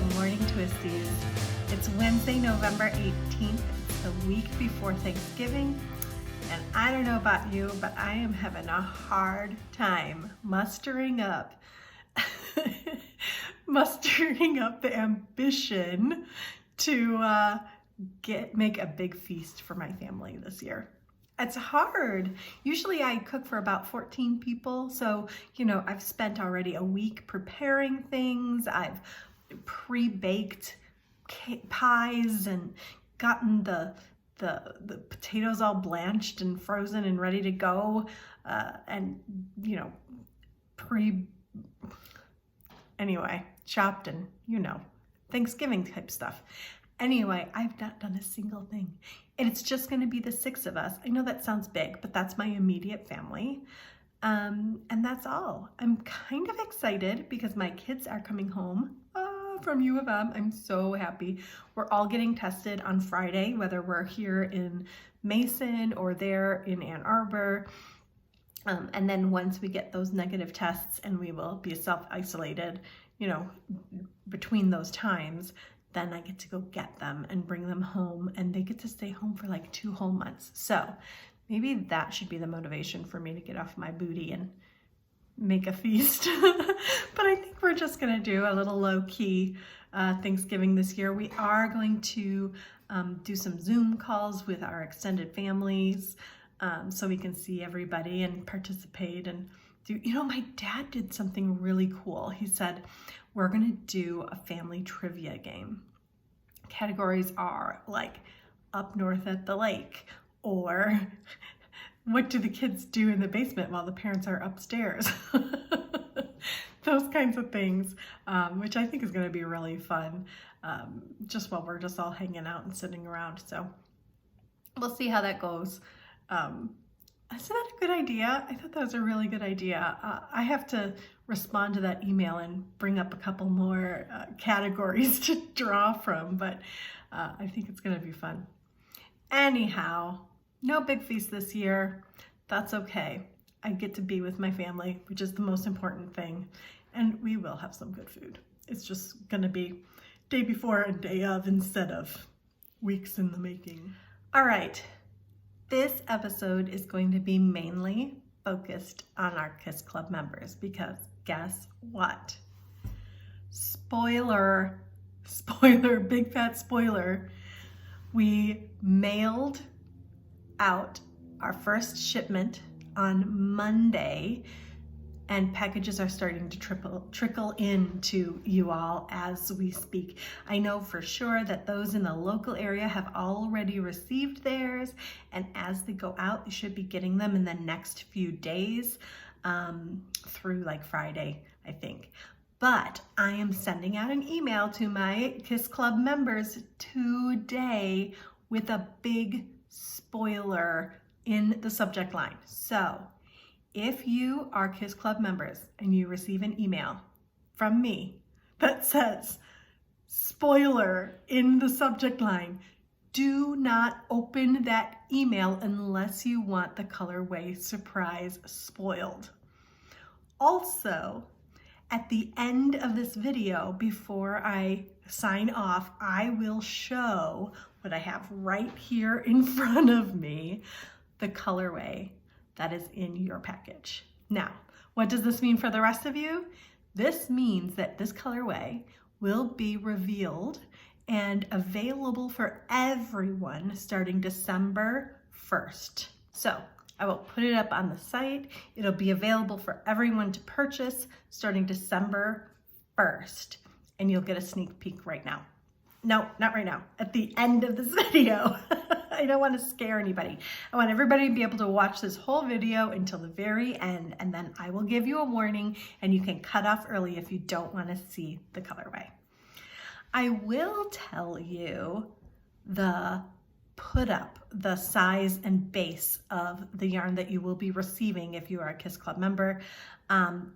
Good morning, Twisties. It's Wednesday, November 18th. It's the week before Thanksgiving. And I don't know about you, but I am having a hard time mustering up the ambition to make a big feast for my family this year. It's hard. Usually I cook for about 14 people. So, I've spent already a week preparing things. I've pre-baked pies and gotten the potatoes all blanched and frozen and ready to go. Chopped and, Thanksgiving type stuff. Anyway, I've not done a single thing. And it's just going to be the 6 of us. I know that sounds big, but that's my immediate family. And that's all. I'm kind of excited because my kids are coming home from U of M. I'm so happy. We're all getting tested on Friday, whether we're here in Mason or there in Ann Arbor. And then once we get those negative tests and we will be self-isolated, between those times, then I get to go get them and bring them home, and they get to stay home for like 2 whole months. So maybe that should be the motivation for me to get off my booty and make a feast. But I think we're just gonna do a little low-key Thanksgiving this year. We are going to do some Zoom calls with our extended families so we can see everybody and participate and do, my dad did something really cool. He said, we're gonna do a family trivia game. Categories are like up north at the lake, or what do the kids do in the basement while the parents are upstairs? Those kinds of things, which I think is gonna be really fun, just while we're just all hanging out and sitting around. So we'll see how that goes. Isn't that a good idea? I thought that was a really good idea. I have to respond to that email and bring up a couple more categories to draw from, but I think it's gonna be fun. Anyhow, no big feast this year. That's okay. I get to be with my family, which is the most important thing, and we will have some good food. It's just gonna be day before and day of instead of weeks in the making. All right. This episode is going to be mainly focused on our KISS Club members because guess what? Spoiler, big fat spoiler. We mailed out our first shipment on Monday, and packages are starting to trickle into you all as we speak. I know for sure that those in the local area have already received theirs, and as they go out, you should be getting them in the next few days, through like Friday, I think. But I am sending out an email to my KISS Club members today with a big spoiler in the subject line. So if you are KISS Club members and you receive an email from me that says spoiler in the subject line, do not open that email unless you want the colorway surprise spoiled. Also, at the end of this video, before I sign off, I will show what I have right here in front of me, the colorway that is in your package. Now, what does this mean for the rest of you? This means that this colorway will be revealed and available for everyone starting December 1st. So I will put it up on the site. It'll be available for everyone to purchase starting December 1st. And you'll get a sneak peek right now. No, not right now, at the end of this video. I don't want to scare anybody. I want everybody to be able to watch this whole video until the very end, and then I will give you a warning and you can cut off early if you don't want to see the colorway. I will tell you the size and base of the yarn that you will be receiving if you are a KISS Club member.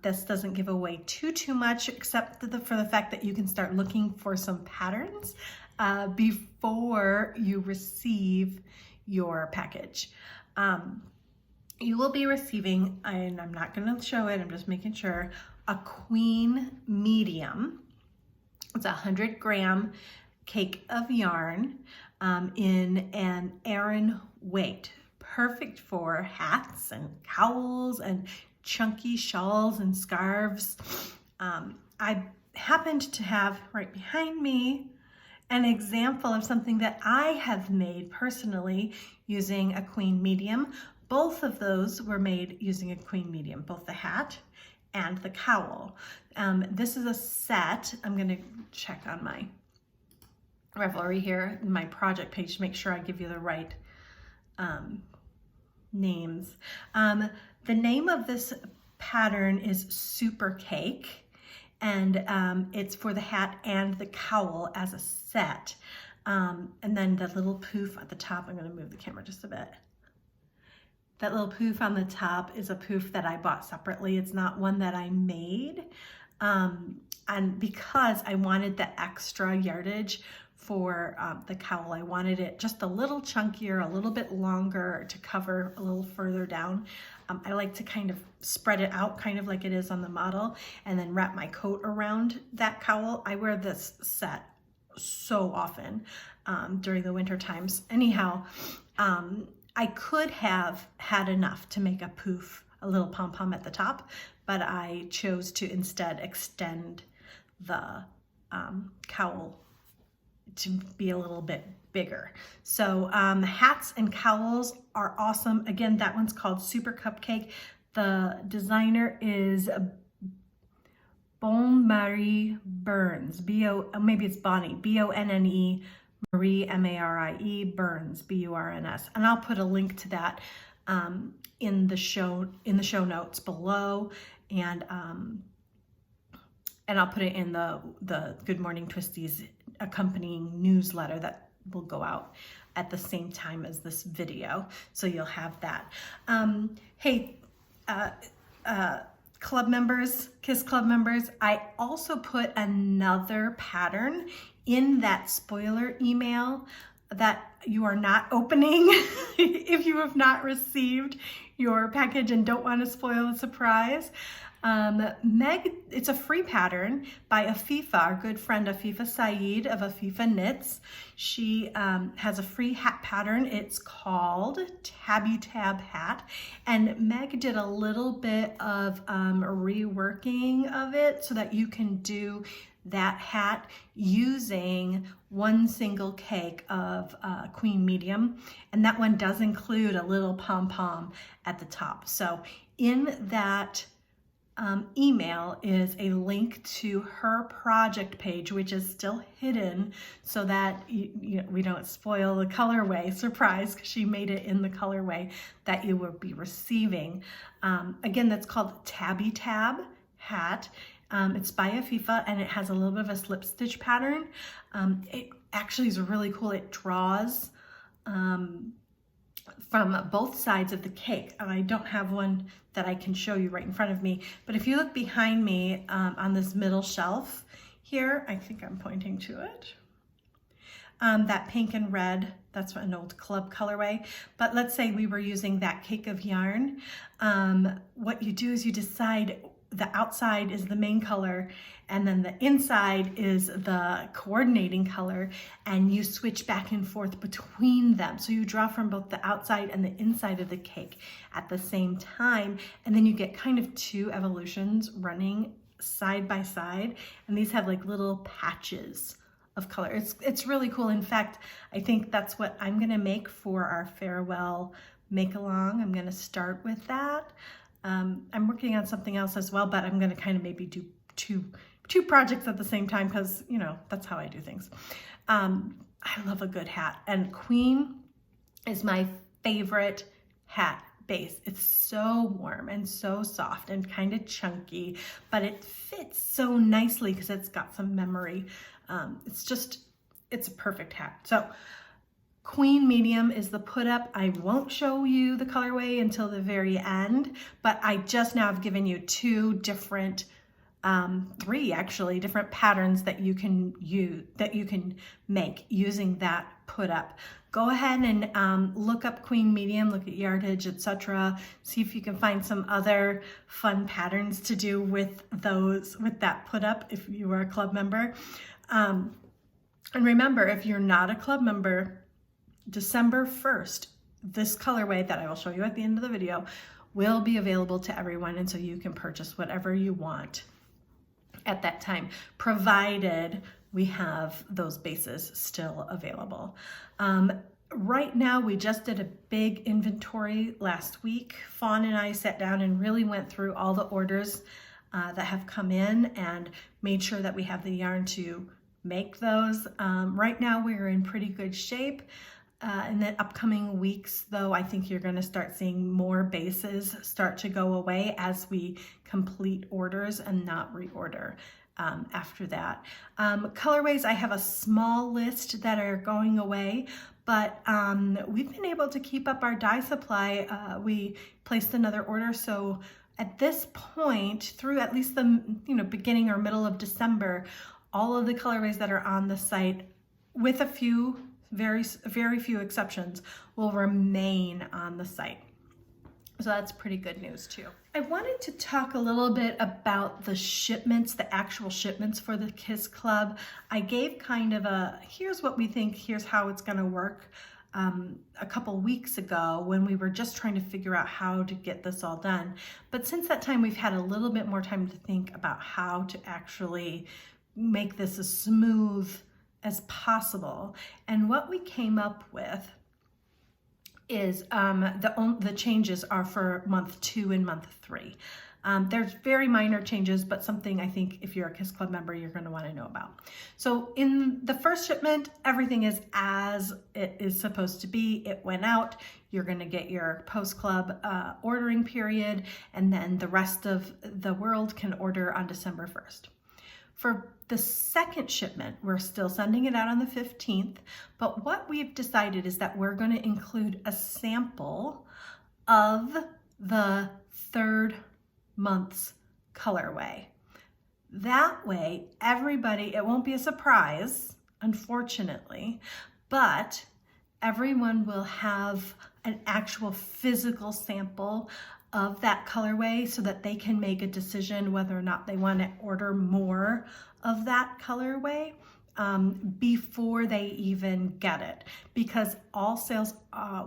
This doesn't give away too much, except for the fact that you can start looking for some patterns before you receive your package. You will be receiving, and I'm not going to show it, I'm just making sure, a queen medium It's a 100-gram cake of yarn in an Aran weight. Perfect for hats and cowls and chunky shawls and scarves. I happened to have right behind me an example of something that I have made personally using a queen medium. Both of those were made using a queen medium, both the hat and the cowl. This is a set. I'm gonna check on my Ravelry here, my project page, to make sure I give you the right names. The name of this pattern is Super Cake, and it's for the hat and the cowl as a set. And then the little poof at the top, I'm gonna move the camera just a bit. That little poof on the top is a poof that I bought separately. It's not one that I made. And because I wanted the extra yardage for the cowl, I wanted it just a little chunkier, a little bit longer to cover a little further down. I like to kind of spread it out, kind of like it is on the model, and then wrap my coat around that cowl. I wear this set so often during the winter times. Anyhow, I could have had enough to make a poof, a little pom-pom at the top, but I chose to instead extend the cowl to be a little bit bigger. So hats and cowls are awesome. Again, that one's called Super Cupcake. The designer is Bonne Marie Burns, maybe it's Bonnie, B-O-N-N-E, Marie, M-A-R-I-E, Burns, B-U-R-N-S. And I'll put a link to that in the show notes below, and I'll put it in the Good Morning Twisties accompanying newsletter that will go out at the same time as this video, so you'll have that. Hey, club members, KISS Club members, I also put another pattern in that spoiler email that you are not opening if you have not received your package and don't want to spoil the surprise. Meg, it's a free pattern by Afifa, our good friend Afifa Saeed of Afifa Knits. She has a free hat pattern. It's called Tabby Tab Hat, and Meg did a little bit of reworking of it so that you can do that hat using one single cake of queen medium, and that one does include a little pom-pom at the top. So in that email is a link to her project page, which is still hidden so that we don't spoil the colorway surprise, because she made it in the colorway that you will be receiving. Again, that's called Tabby Tab Hat. It's by Afifa, and it has a little bit of a slip stitch pattern. It actually is really cool. It draws from both sides of the cake, and I don't have one that I can show you right in front of me, but if you look behind me on this middle shelf here, I think I'm pointing to it, that pink and red, that's an old club colorway, but let's say we were using that cake of yarn. What you do is you decide the outside is the main color, and then the inside is the coordinating color, and you switch back and forth between them. So you draw from both the outside and the inside of the cake at the same time, and then you get kind of two evolutions running side by side, and these have like little patches of color. It's really cool. In fact, I think that's what I'm gonna make for our farewell make-along. I'm gonna start with that. I'm working on something else as well, but I'm going to kind of maybe do two projects at the same time, because, you know, that's how I do things. I love a good hat, and Queen is my favorite hat base. It's so warm and so soft and kind of chunky, but it fits so nicely because it's got some memory. It's a perfect hat. So Queen medium is the put up. I won't show you the colorway until the very end, but I just now have given you two different, three actually, different patterns that you can use, that you can make using that put up. Go ahead and look up queen medium, look at yardage, etc. See if you can find some other fun patterns to do with those, with that put up if you are a club member. And remember, if you're not a club member, December 1st, this colorway that I will show you at the end of the video will be available to everyone, and so you can purchase whatever you want at that time, provided we have those bases still available. Right now, we just did a big inventory last week. Fawn and I sat down and really went through all the orders that have come in and made sure that we have the yarn to make those. Right now, we're in pretty good shape. In the upcoming weeks, though, I think you're going to start seeing more bases start to go away as we complete orders and not reorder after that. Colorways, I have a small list that are going away, but we've been able to keep up our dye supply. We placed another order, so at this point, through at least the beginning or middle of December, all of the colorways that are on the site, with a few very few exceptions, will remain on the site. So that's pretty good news too. I wanted to talk a little bit about the shipments, the actual shipments for the Kiss Club. I gave kind of a, here's what we think, here's how it's gonna work a couple weeks ago when we were just trying to figure out how to get this all done. But since that time, we've had a little bit more time to think about how to actually make this as smooth as possible. And what we came up with is the changes are for month 2 and month 3. There's very minor changes, but something I think if you're a Kiss Club member, you're going to want to know about. So in the first shipment, everything is as it is supposed to be. It went out. You're going to get your post club ordering period, and then the rest of the world can order on December 1st. For the second shipment, we're still sending it out on the 15th, but what we've decided is that we're going to include a sample of the third month's colorway. That way, everybody, it won't be a surprise, unfortunately, but everyone will have an actual physical sample of that colorway so that they can make a decision whether or not they want to order more of that colorway before they even get it, because all sales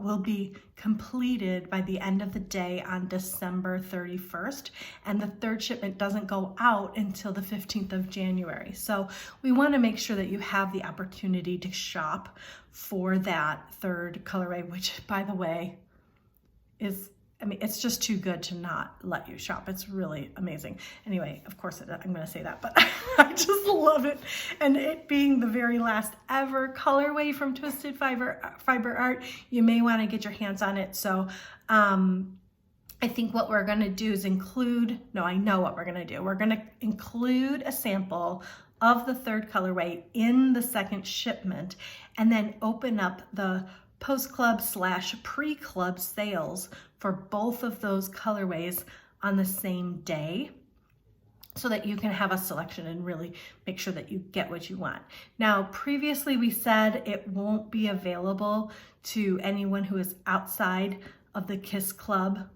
will be completed by the end of the day on December 31st, and the third shipment doesn't go out until the 15th of January. So we want to make sure that you have the opportunity to shop for that third colorway, which, by the way, is, I mean, it's just too good to not let you shop. It's really amazing. Anyway, of course, I'm going to say that, but I just love it. And it being the very last ever colorway from Twisted Fiber Art, you may want to get your hands on it. So I think what we're going to do is include, no, I know what we're going to do. We're going to include a sample of the third colorway in the second shipment, and then open up the post-club / pre-club sales for both of those colorways on the same day, so that you can have a selection and really make sure that you get what you want. Now, previously we said it won't be available to anyone who is outside of the Kiss Club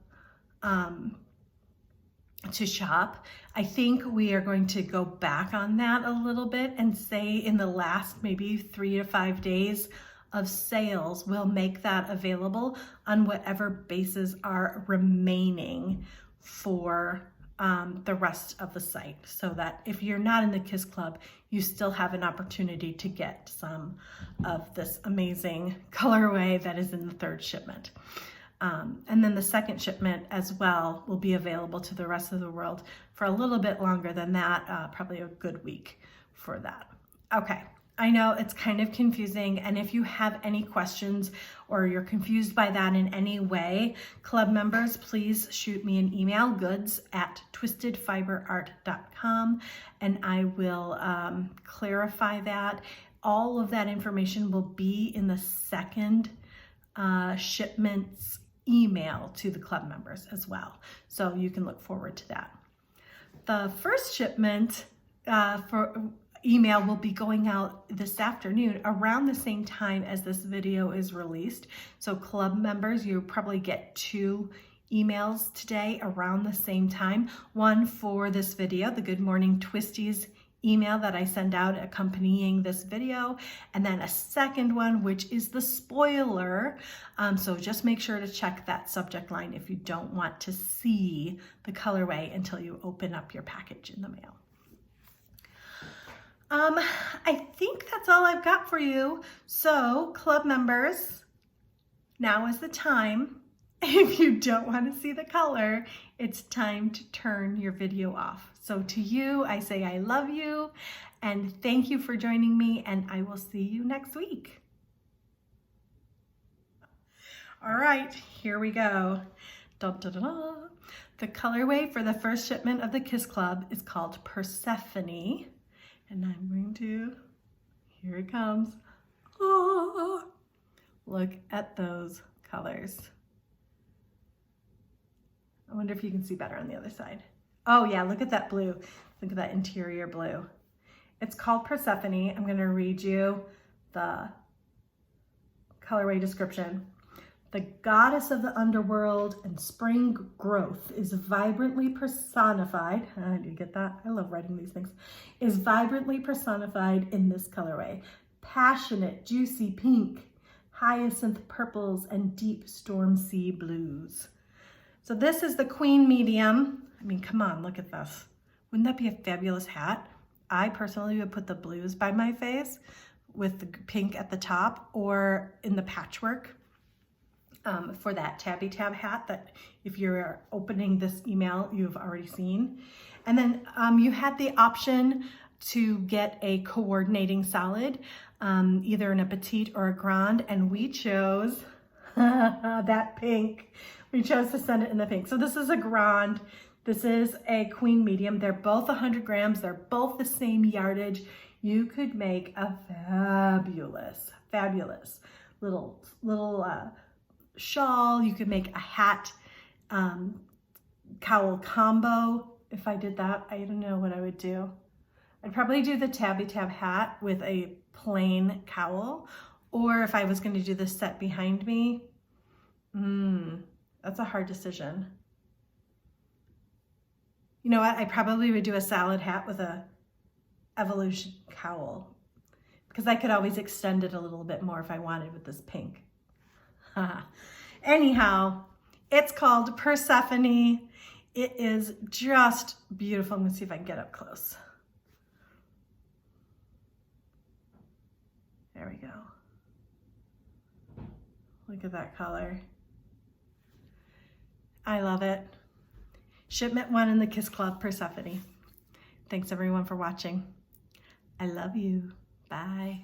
to shop. I think we are going to go back on that a little bit and say in the last maybe 3 to 5 days of sales, we'll make that available on whatever bases are remaining for the rest of the site, so that if you're not in the Kiss Club, you still have an opportunity to get some of this amazing colorway that is in the third shipment. And then the second shipment as well will be available to the rest of the world for a little bit longer than that, probably a good week for that. Okay. I know it's kind of confusing, and if you have any questions or you're confused by that in any way, club members, please shoot me an email, goods@twistedfiberart.com, and I will clarify that. All of that information will be in the second shipment's email to the club members as well, so you can look forward to that. The first shipment for email will be going out this afternoon around the same time as this video is released. So club members, you probably get 2 emails today around the same time. One for this video, the Good Morning Twisties email that I send out accompanying this video, and then a second one, which is the spoiler. So just make sure to check that subject line if you don't want to see the colorway until you open up your package in the mail. I think that's all I've got for you. So club members, now is the time. If you don't want to see the color, it's time to turn your video off. So to you, I say I love you and thank you for joining me, and I will see you next week. All right, here we go. Dun, dun, dun, dun. The colorway for the first shipment of the Kiss Club is called Persephone. And I'm going to, here it comes. Oh, look at those colors. I wonder if you can see better on the other side. Oh yeah, look at that blue. Look at that interior blue. It's called Persephone. I'm gonna read you the colorway description. The goddess of the underworld and spring growth is vibrantly personified. Do you get that? I love writing these things. Is vibrantly personified in this colorway. Passionate, juicy pink, hyacinth purples, and deep storm sea blues. So this is the queen medium. I mean, come on, look at this. Wouldn't that be a fabulous hat? I personally would put the blues by my face with the pink at the top, or in the patchwork. For that Tabby Tab hat that if you're opening this email, you've already seen. And then you had the option to get a coordinating solid, either in a petite or a grande, and we chose that pink. We chose to send it in the pink. So this is a grande, this is a queen medium. They're both 100 grams, they're both the same yardage. You could make a fabulous little shawl. You could make a hat cowl combo. If I did that, I don't know what I would do. I'd probably do the Tabby Tab hat with a plain cowl, or if I was going to do the set behind me, that's a hard decision. You know what? I probably would do a salad hat with a Evolution cowl, because I could always extend it a little bit more if I wanted with this pink. Anyhow, it's called Persephone. It is just beautiful. I'm gonna see if I can get up close. There we go. Look at that color. I love it. Shipment 1 in the Kiss Club, Persephone. Thanks everyone for watching. I love you. Bye.